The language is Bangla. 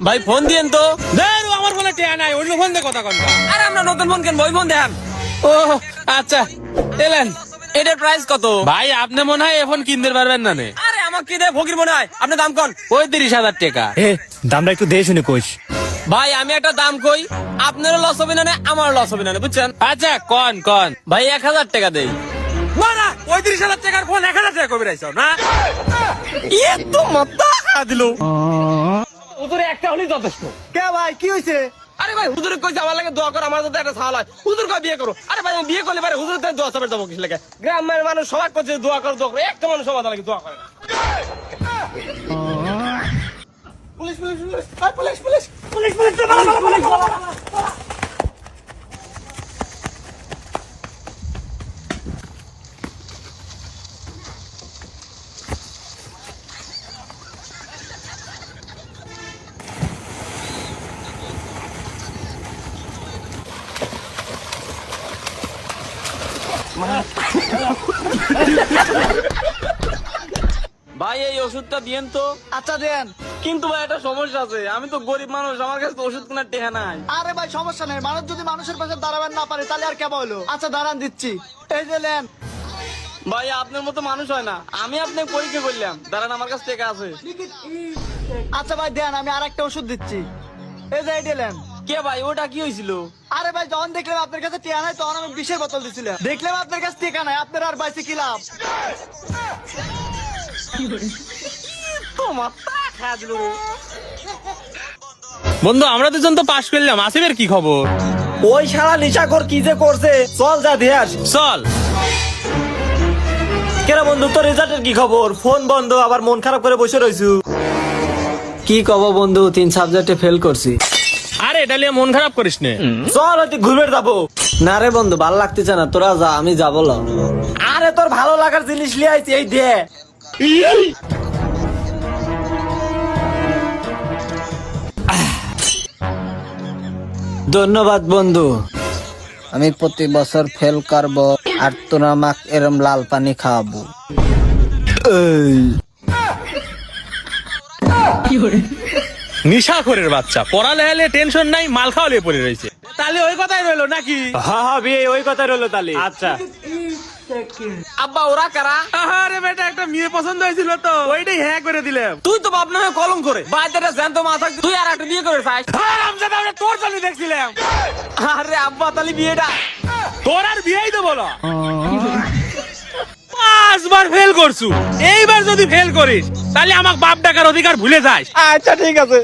ভাই ফোন দিয়েন তো। আমার ফোনে টেয়া নাই, অন্য ফোন দিয়ে কথা কন। আরে আমরা নতুন ফোন কেন, ওই ফোন দেন। ও আচ্ছা এলেন। এটার প্রাইস কত? ভাই আপনি মনে হয় এখন কিনতে পারবেন না। আরে আমার কি দেয় ফকির মনে হয়, আপনি দাম কন। 35,000 টাকা। দামটা একটু দিয়ে শুনে কইস। ভাই আমি একটা দাম কই, আপনারও লস হবে না, আমারও লস হবে না, বুঝছেন? আচ্ছা কন কন। ভাই 1000 টাকা দেই। না 35,000 টাকার ফোন 1000 টাকা কবে রাইছো না? এত মাথা খা দিল। ওদের একটা হলেই যথেষ্ট। কে ভাই কি হইছে? আরে ভাই হুজুর কইছে আমার লাগে দোয়া করো, আমার যদি একটা সাল হয় হুজুর কই বিয়ে করো। আরে ভাই আমি বিয়ে করলে পারে হুজুর তাই দোয়া সাবের দেবো কিছু লাগে। গ্রামের মানুষ সবাই করছে দোয়া করো দোয়া করো, একটা মানুষ সবাই লাগে দোয়া করে না। Police police police police police police police police. ভাই এই ওষুধটা দিয়েন তো। আচ্ছা দেন। কিন্তু ভাই একটা সমস্যা আছে, আমি তো গরিব মানুষ, আমার কাছে তো ওষুধ কেনার টাকা নাই। আরে ভাই সমস্যা নেই, মানুষ যদি মানুষের পাশে দাঁড়াবেন না পারে তাহলে আর কেমন হলো? আচ্ছা দাঁড়ান দিচ্ছি, এই যে নেন। ভাই আপনার মতো মানুষ হয় না, আমি আপনাকে পরীক্ষা করলাম, দাঁড়ান আমার কাছে টাকা আছে। আচ্ছা ভাই দেন, আমি আর একটা ওষুধ দিচ্ছি, এই যে এইটা নেন। কে ভাই ওটা কি হয়েছিল? আরে ভাই যখন দেখলাম আপনার কাছে টিকা নাই তখন আমি বিষের বোতল দিছিলাম, দেখলাম আপনার কাছে টিকা নাই, আপনার আর বাইসে কি লাভ? তো মাথা খা দিল। বন্ধু আমরা দুজন তো পাশ করলাম, আসিফের কি খবর? ওই শালা নিশাখোর কি যে করছে, চল যা দিয়ে আস। চল। কেরা বন্ধু তোর রেজাল্টের কি খবর? ফোন বন্ধ, আবার মন খারাপ করে বসে রইছু। কি কব বন্ধু, 3 সাবজেক্টে ফেল করছি। আরে এটা নিয়ে মন খারাপ করিস নে। চল হয়তো ঘুরে যাবো। না রে বন্ধু ভাল লাগতেছে না, তোরা যা আমি যাবো না। আরে তোর ভালো লাগার জিনিস লিয়ে আইছি, এই দে। ধন্যবাদ বন্ধু, আমি প্রতি বছর ফেল করব আর তোরা আমাকে এরম লাল পানি খাওয়াবো। নিশাখোরের বাচ্চা, পড়ালেখালে টেনশন নাই, মাল খাওয়ালে পড়ে রয়েছে। তাহলে ওই কথাই রইলো নাকি? হ্যাঁ বিয়ে ওই কথা রইলো তাহলে। আচ্ছা। আব্বা ওরা কারা? আরে বেটা একটা মেয়ে পছন্দ হয়েছিল তো, ওইটাই হ্যাঁ করে দিলাম। তুই তো বাপ নামে কলম করে বাইরে জ্যান্ত মাথা, তুই আর একটা বিয়ে করে চাই। হারামজাদা, আমরা তোর জন্য দেখছিলাম। আরে আব্বা তাহলে বিয়েটা তোর আর বিয়েই তো বলো। 5 বার ফেল করছু, এইবার যদি ফেল করিস তাহলে আমাকে বাপ ডাকার অধিকার ভুলে যাস। আচ্ছা ঠিক আছে।